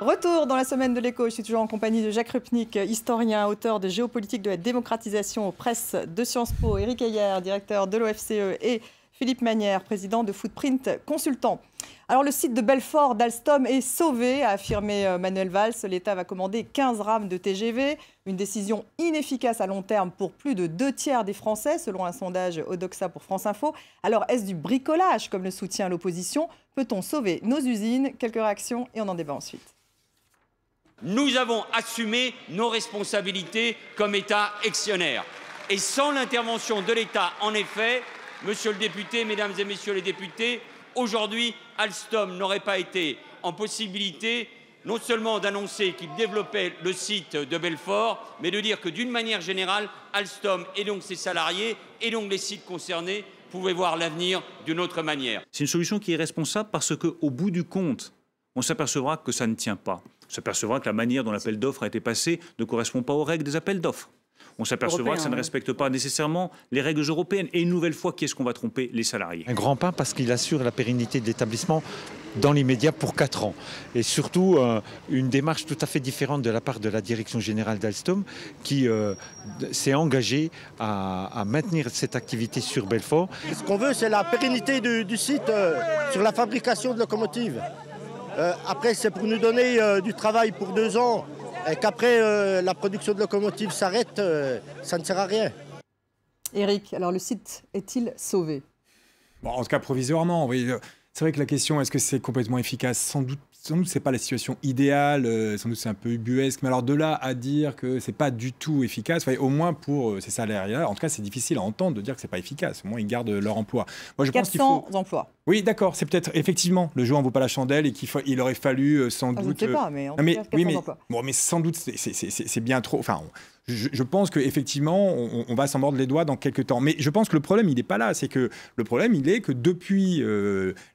Retour dans la semaine de l'écho. Je suis toujours en compagnie de Jacques Rupnik, historien, auteur de Géopolitique de la démocratisation aux presses de Sciences Po, Éric Heyer, directeur de l'OFCE, et Philippe Manière, président de Footprint Consultant. Alors, le site de Belfort d'Alstom est sauvé, a affirmé Manuel Valls. L'État va commander 15 rames de TGV, une décision inefficace à long terme pour plus de 2/3 des Français, selon un sondage Odoxa pour France Info. Alors, est-ce du bricolage, comme le soutient l'opposition? Peut-on sauver nos usines? Quelques réactions et on en débat ensuite. Nous avons assumé nos responsabilités comme État actionnaire. Et sans l'intervention de l'État, en effet, monsieur le député, mesdames et messieurs les députés, aujourd'hui, Alstom n'aurait pas été en possibilité non seulement d'annoncer qu'il développait le site de Belfort, mais de dire que d'une manière générale, Alstom et donc ses salariés et donc les sites concernés pouvaient voir l'avenir d'une autre manière. C'est une solution qui est responsable parce qu'au bout du compte, on s'apercevra que ça ne tient pas. On s'apercevra que la manière dont l'appel d'offres a été passé ne correspond pas aux règles des appels d'offres. On s'apercevra que ça ne respecte pas nécessairement les règles européennes. Et une nouvelle fois, qui est-ce qu'on va tromper? Les salariés. Un grand pas parce qu'il assure la pérennité de l'établissement dans l'immédiat pour 4 ans. Et surtout, une démarche tout à fait différente de la part de la direction générale d'Alstom qui s'est engagée à maintenir cette activité sur Belfort. Ce qu'on veut, c'est la pérennité du site sur la fabrication de locomotives. Après, c'est pour nous donner du travail pour 2 ans. Et qu'après la production de locomotives s'arrête, ça ne sert à rien. Éric, alors le site est-il sauvé? Bon, en tout cas, provisoirement, oui. C'est vrai que la question, est-ce que c'est complètement efficace? Sans doute ce n'est pas la situation idéale, sans doute c'est un peu ubuesque, mais alors de là à dire que ce n'est pas du tout efficace, au moins pour ces salariés-là, en tout cas c'est difficile à entendre de dire que ce n'est pas efficace, au moins ils gardent leur emploi. Moi, je 400 pense qu'il faut... emplois. Oui, d'accord, c'est peut-être effectivement le jeu en vaut pas la chandelle et qu'il aurait fallu sans doute... Je ne sais pas, mais en tout cas 400 emplois. Bon, mais sans doute c'est bien trop... Enfin, je pense qu'effectivement, on va s'en mordre les doigts dans quelques temps. Mais je pense que le problème, il n'est pas là. C'est que le problème, il est que depuis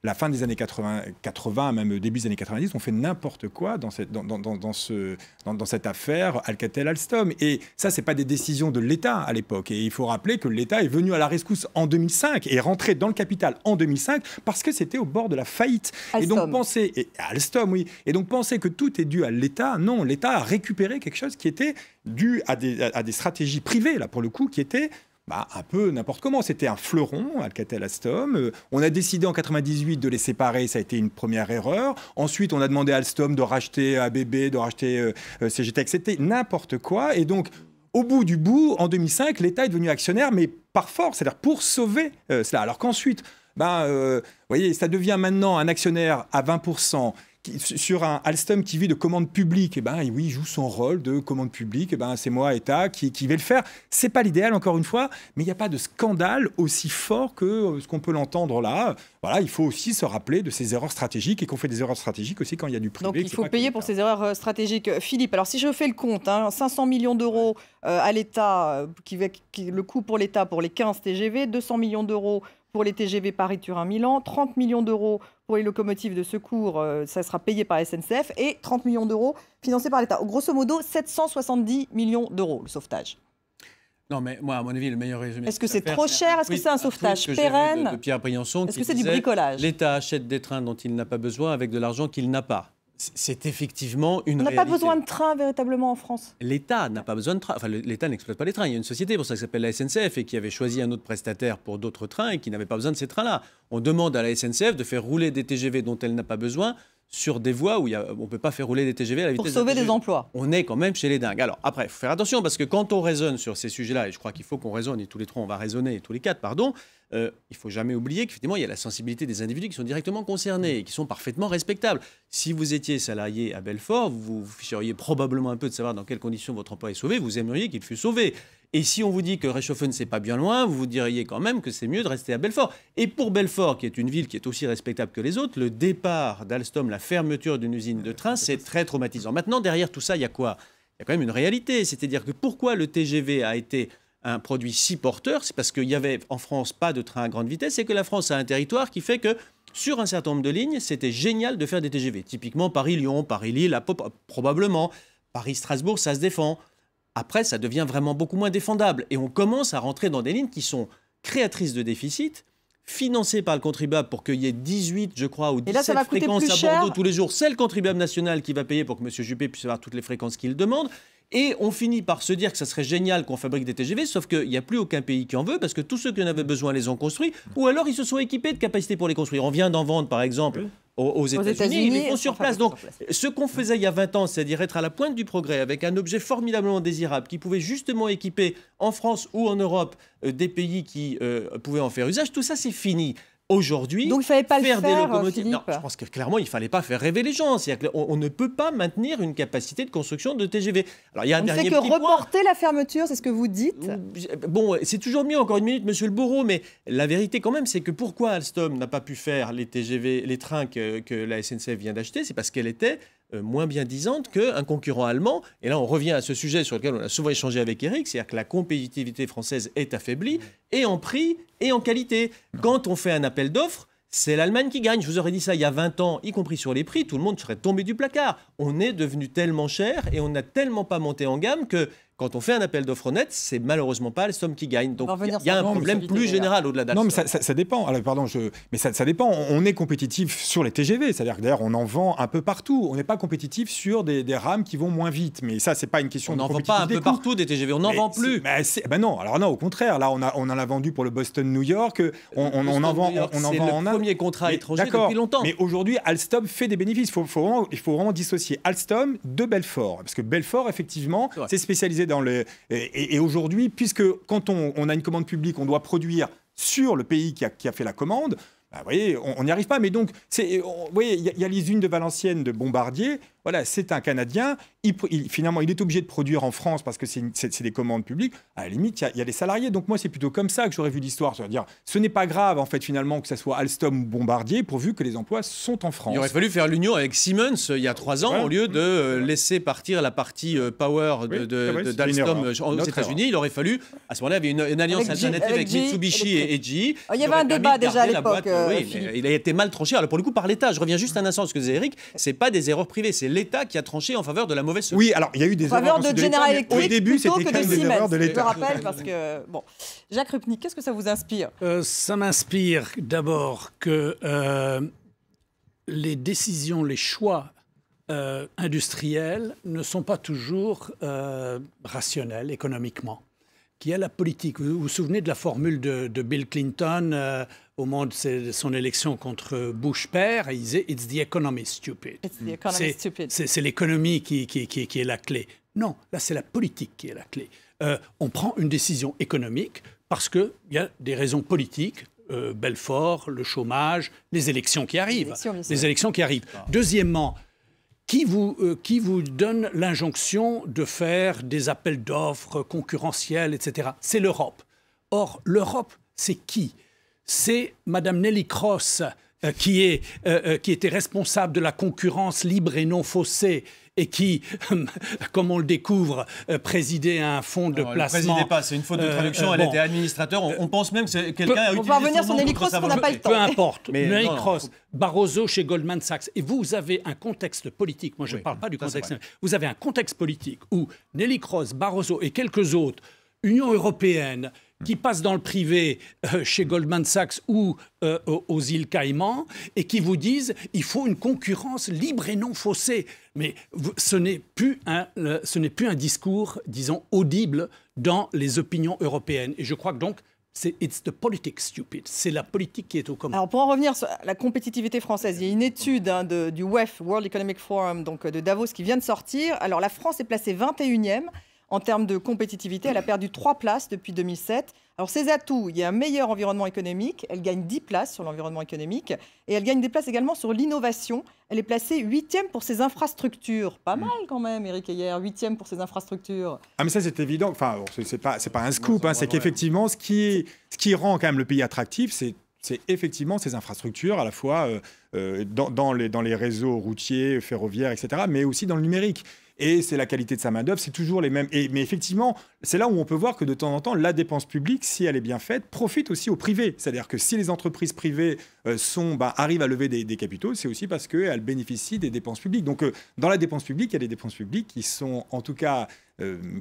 la fin des années 80, même début des années 90, on fait n'importe quoi dans cette affaire Alcatel-Alstom. Et ça, ce n'est pas des décisions de l'État à l'époque. Et il faut rappeler que l'État est venu à la rescousse en 2005 et est rentré dans le capital en 2005 parce que c'était au bord de la faillite. Alstom. Et donc Alstom, oui. Et donc penser que tout est dû à l'État, non. L'État a récupéré quelque chose qui était dû à des stratégies privées, là, pour le coup, qui étaient un peu n'importe comment. C'était un fleuron, Alcatel-Alstom. On a décidé en 98 de les séparer, ça a été une première erreur. Ensuite, on a demandé à Alstom de racheter ABB, de racheter CGTEC. C'était n'importe quoi. Et donc, au bout du bout, en 2005, l'État est devenu actionnaire, mais par force, c'est-à-dire pour sauver cela. Alors qu'ensuite, vous voyez, ça devient maintenant un actionnaire à 20%. Sur un Alstom qui vit de commandes publiques, oui, il joue son rôle de commande publique. C'est moi, État, qui vais le faire. C'est pas l'idéal, encore une fois, mais il n'y a pas de scandale aussi fort que ce qu'on peut l'entendre là. Voilà, il faut aussi se rappeler de ces erreurs stratégiques et qu'on fait des erreurs stratégiques aussi quand il y a du privé. Donc il faut payer pour ces erreurs stratégiques. Philippe, alors si je fais le compte, 500 millions d'euros à l'État, le coût pour l'État pour les 15 TGV, 200 millions d'euros pour les TGV Paris-Turin-Milan, 30 millions d'euros pour les locomotives de secours, ça sera payé par la SNCF, et 30 millions d'euros financés par l'État. Grosso modo, 770 millions d'euros, le sauvetage. Non, mais moi, à mon avis, le meilleur résumé... Est-ce que c'est trop cher? Est-ce que c'est un sauvetage pérenne? De Pierre Briançon. Est-ce que c'est du bricolage? L'État achète des trains dont il n'a pas besoin avec de l'argent qu'il n'a pas. C'est effectivement une réalité. On n'a pas besoin de trains véritablement en France. L'État n'a pas besoin de trains. Enfin, l'État n'exploite pas les trains. Il y a une société pour ça qui s'appelle la SNCF et qui avait choisi un autre prestataire pour d'autres trains et qui n'avait pas besoin de ces trains-là. On demande à la SNCF de faire rouler des TGV dont elle n'a pas besoin sur des voies où on ne peut pas faire rouler des TGV à la vitesse pour sauver des emplois. On est quand même chez les dingues. Alors après, il faut faire attention parce que quand on raisonne sur ces sujets-là, et je crois qu'il faut qu'on raisonne, et tous les trois on va raisonner, et tous les quatre, pardon, il ne faut jamais oublier qu'effectivement il y a la sensibilité des individus qui sont directement concernés et qui sont parfaitement respectables. Si vous étiez salarié à Belfort, vous vous ficheriez probablement un peu de savoir dans quelles conditions votre emploi est sauvé, vous aimeriez qu'il fût sauvé. Et si on vous dit que Reichshoffen, c'est pas bien loin, vous vous diriez quand même que c'est mieux de rester à Belfort. Et pour Belfort, qui est une ville qui est aussi respectable que les autres, le départ d'Alstom, la fermeture d'une usine de train, c'est très traumatisant. Maintenant, derrière tout ça, il y a quoi? Il y a quand même une réalité. C'est-à-dire que pourquoi le TGV a été un produit si porteur? C'est parce qu'il y avait en France pas de train à grande vitesse et que la France a un territoire qui fait que sur un certain nombre de lignes, c'était génial de faire des TGV. Typiquement Paris-Lyon, Paris-Lille, probablement. Paris-Strasbourg, ça se défend. Après, ça devient vraiment beaucoup moins défendable. Et on commence à rentrer dans des lignes qui sont créatrices de déficit, financé par le contribuable pour qu'il y ait 18, je crois, ou 17 là, fréquences à Bordeaux tous les jours. C'est le contribuable national qui va payer pour que M. Juppé puisse avoir toutes les fréquences qu'il demande. Et on finit par se dire que ça serait génial qu'on fabrique des TGV, sauf qu'il n'y a plus aucun pays qui en veut, parce que tous ceux qui en avaient besoin les ont construits, ou alors ils se sont équipés de capacités pour les construire. On vient d'en vendre, par exemple, aux États-Unis, ils les font sur place. Donc, ce qu'on faisait il y a 20 ans, c'est-à-dire être à la pointe du progrès, avec un objet formidablement désirable, qui pouvait justement équiper, en France ou en Europe, des pays qui pouvaient en faire usage, tout ça, c'est fini. Aujourd'hui, donc il fallait pas faire le faire, des locomotives. Philippe. Non, je pense que clairement, il ne fallait pas faire rêver les gens. C'est-à-dire qu'on ne peut pas maintenir une capacité de construction de TGV. Alors, il y a un on ne fait dernier que petit point. reporter la fermeture, c'est ce que vous dites. Bon, c'est toujours mieux, encore une minute, monsieur Le Bourreau, mais la vérité quand même, c'est que pourquoi Alstom n'a pas pu faire les TGV, les trains que la SNCF vient d'acheter, c'est parce qu'elle était moins bien disante qu'un concurrent allemand. Et là, on revient à ce sujet sur lequel on a souvent échangé avec Eric, c'est-à-dire que la compétitivité française est affaiblie, et en prix et en qualité. Quand on fait un appel d'offres, c'est l'Allemagne qui gagne. Je vous aurais dit ça il y a 20 ans, y compris sur les prix, tout le monde serait tombé du placard. On est devenu tellement cher et on n'a tellement pas monté en gamme que quand on fait un appel d'offres honnête, c'est malheureusement pas Alstom qui gagne. Donc il y a un problème plus général au-delà d'Alstom. Non, mais ça dépend. Alors, pardon, mais ça dépend. On est compétitif sur les TGV. C'est-à-dire que d'ailleurs, on en vend un peu partout. On n'est pas compétitif sur des rames qui vont moins vite. Mais ça, c'est pas une question de compétitivité. On n'en vend pas un peu partout des TGV. On n'en vend plus. Non. Alors non, au contraire. Là, on en a vendu pour le Boston-New York. On en vend en Inde. C'est le premier contrat étranger depuis longtemps. Mais aujourd'hui, Alstom fait des bénéfices. Il faut vraiment dissocier Alstom de Belfort. Parce que Belfort, effectivement, c'est spécialisé dans le... Et aujourd'hui, puisque quand on a une commande publique, on doit produire sur le pays qui a fait la commande, bah, vous voyez, on n'y arrive pas. Mais donc, vous voyez, il y a les usines de Valenciennes de Bombardier. Voilà, c'est un Canadien. Finalement, il est obligé de produire en France parce que c'est des commandes publiques. À la limite, il y a les salariés. Donc moi, c'est plutôt comme ça que j'aurais vu l'histoire. C'est-à-dire, ce n'est pas grave, en fait, finalement, que ce soit Alstom ou Bombardier, pourvu que les emplois sont en France. Il aurait fallu faire l'union avec Siemens il y a 3 ans, au lieu de laisser partir la partie power d'Alstom aux États-Unis. Il aurait fallu, à ce moment-là, il y avait une alliance alternative avec Mitsubishi et GE. Il y avait un débat déjà à l'époque. Il a été mal tranché. Alors pour le coup, par l'État. Je reviens juste un instant sur ce que disait Eric. C'est pas des erreurs privées, c'est l'État qui a tranché en faveur de la mauvaise solution. Oui, alors il y a eu des erreurs de General Electric au début, c'était quand même des erreurs de l'État. Je le rappelle parce que bon, Jacques Rupnik, qu'est-ce que ça vous inspire? Ça m'inspire d'abord que les décisions, les choix industriels ne sont pas toujours rationnels économiquement. Qu'il y a la politique. Vous vous souvenez de la formule de Bill Clinton au moment de son élection contre Bush père, il disait « It's the economy, stupid ». C'est l'économie qui est la clé. Non, là, c'est la politique qui est la clé. On prend une décision économique parce qu'il y a des raisons politiques, Belfort, le chômage, les élections qui arrivent. Deuxièmement, qui vous donne l'injonction de faire des appels d'offres concurrentiels, etc. C'est l'Europe. Or, l'Europe, c'est qui? C'est Mme Nelly Cross qui était responsable de la concurrence libre et non faussée et qui, comme on le découvre, présidait un fonds de placement. Elle ne présidait pas, c'est une faute de traduction, elle était administrateur. On pense même que quelqu'un a utilisé son nom. On va revenir sur Nelly Cross, on n'a pas le temps. Peu importe. Nelly Cross, Barroso chez Goldman Sachs. Et vous avez un contexte politique, moi je ne parle pas du contexte, vous avez un contexte politique où Nelly Cross, Barroso et quelques autres, Union européenne, qui passent dans le privé chez Goldman Sachs ou aux îles Caïmans et qui vous disent il faut une concurrence libre et non faussée. Mais ce n'est plus un discours, disons, audible dans les opinions européennes. Et je crois que donc, it's the politics, stupid. C'est la politique qui est au commun. Alors pour en revenir sur la compétitivité française, il y a une étude du WEF, World Economic Forum, donc de Davos, qui vient de sortir. Alors la France est placée 21e. En termes de compétitivité, elle a perdu 3 places depuis 2007. Alors, ses atouts, il y a un meilleur environnement économique. Elle gagne 10 places sur l'environnement économique. Et elle gagne des places également sur l'innovation. Elle est placée 8e pour ses infrastructures. Pas mal quand même, Éric Heyer, 8e pour ses infrastructures. Ah, mais ça, c'est évident. Enfin, c'est pas un scoop. C'est qu'effectivement, ce qui rend quand même le pays attractif, c'est effectivement ces infrastructures, à la fois dans les réseaux routiers, ferroviaires, etc., mais aussi dans le numérique. Et c'est la qualité de sa main-d'œuvre, c'est toujours les mêmes. Mais effectivement, c'est là où on peut voir que de temps en temps, la dépense publique, si elle est bien faite, profite aussi au privé. C'est-à-dire que si les entreprises privées arrivent à lever des capitaux, c'est aussi parce qu'elles bénéficient des dépenses publiques. Donc, dans la dépense publique, il y a des dépenses publiques qui sont, en tout cas,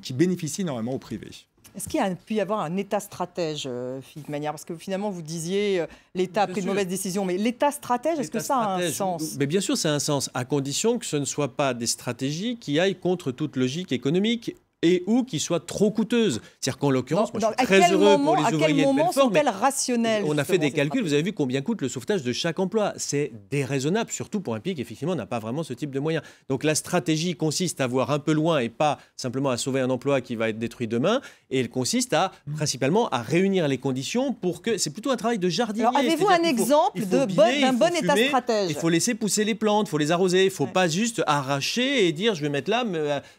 qui bénéficient énormément au privé. Est-ce qu'il y a pu y avoir un État stratège, Philippe Magnère? Parce que finalement, vous disiez l'État a pris de mauvaises décisions, mais l'État stratège, est-ce que ça a un sens? Mais bien sûr, ça a un sens, à condition que ce ne soit pas des stratégies qui aillent contre toute logique économique et ou qui soient trop coûteuses. C'est-à-dire qu'en l'occurrence, moi, je suis très heureux pour les ouvriers de Belfort. À quel moment sont-elles rationnelles? On a fait des calculs, vous avez vu combien coûte le sauvetage de chaque emploi. C'est déraisonnable, surtout pour un pays qui, effectivement, n'a pas vraiment ce type de moyens. Donc la stratégie consiste à voir un peu loin et pas simplement à sauver un emploi qui va être détruit demain. Et elle consiste principalement à réunir les conditions pour que... C'est plutôt un travail de jardinier. Alors avez-vous un exemple d'un bon État stratège? Il faut laisser pousser les plantes, il faut les arroser. Il ne faut pas juste arracher et dire je vais mettre là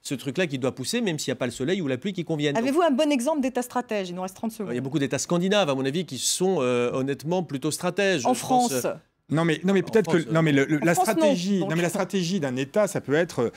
ce truc-là qui doit pousser, même s'il n'y a pas le soleil ou la pluie qui conviennent. Avez-vous un bon exemple d'État stratège? Il nous reste 30 secondes. Il y a beaucoup d'États scandinaves, à mon avis, qui sont honnêtement plutôt stratèges. En France Non mais peut-être que la stratégie d'un État, ça peut être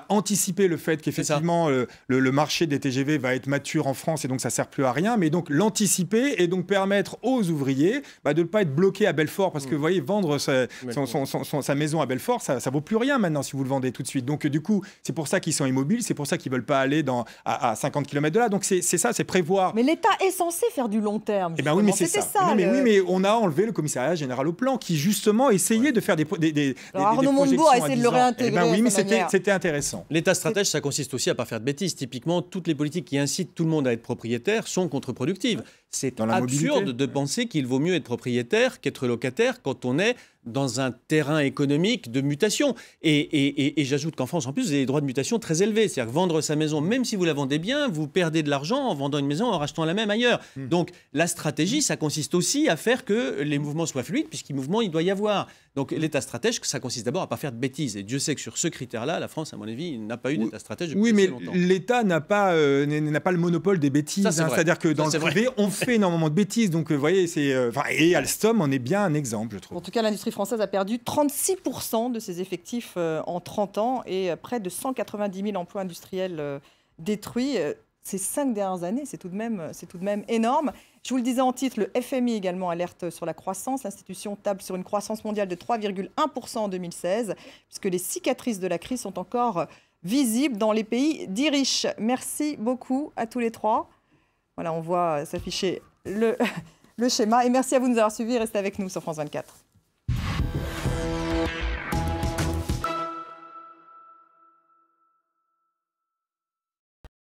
anticiper le fait qu'effectivement le marché des TGV va être mature en France et donc ça sert plus à rien, mais donc l'anticiper et donc permettre aux ouvriers de ne pas être bloqués à Belfort parce que vous voyez, vendre sa maison à Belfort, ça vaut plus rien maintenant si vous le vendez tout de suite. Donc du coup, c'est pour ça qu'ils sont immobiles, c'est pour ça qu'ils veulent pas aller à 50 km de là. Donc c'est ça, c'est prévoir. Mais l'État est censé faire du long terme. Eh ben oui, mais c'est ça. Mais on a enlevé le commissariat général au plan qui justement essayait de faire des Alors Arnaud Montebourg a essayé de le réintégrer. Oui, mais c'était intéressant. L'État stratège, ça consiste aussi à ne pas faire de bêtises. Typiquement, toutes les politiques qui incitent tout le monde à être propriétaire sont contre-productives. C'est absurde de penser qu'il vaut mieux être propriétaire qu'être locataire quand on est dans un terrain économique de mutation. Et j'ajoute qu'en France, en plus, vous avez des droits de mutation très élevés. C'est-à-dire que vendre sa maison, même si vous la vendez bien, vous perdez de l'argent en vendant une maison, en rachetant la même ailleurs. Donc la stratégie, ça consiste aussi à faire que les mouvements soient fluides, puisqu'il mouvement, il doit y avoir. Donc l'État stratège, ça consiste d'abord à ne pas faire de bêtises. Et Dieu sait que sur ce critère-là, la France, à mon avis, n'a pas eu d'État stratège depuis assez longtemps. Oui, mais l'État n'a pas le monopole des bêtises. C'est-à-dire que dans le privé, on fait énormément de bêtises. Donc, vous voyez, et Alstom en est bien un exemple, je trouve. En tout cas, l'industrie française a perdu 36% de ses effectifs en 30 ans et près de 190 000 emplois industriels détruits. Ces 5 dernières années, c'est tout de même énorme. Je vous le disais en titre, le FMI également alerte sur la croissance. L'institution table sur une croissance mondiale de 3,1% en 2016, puisque les cicatrices de la crise sont encore visibles dans les pays dits riches. Merci beaucoup à tous les trois. Voilà, on voit s'afficher le schéma. Et merci à vous de nous avoir suivis. Restez avec nous sur France 24.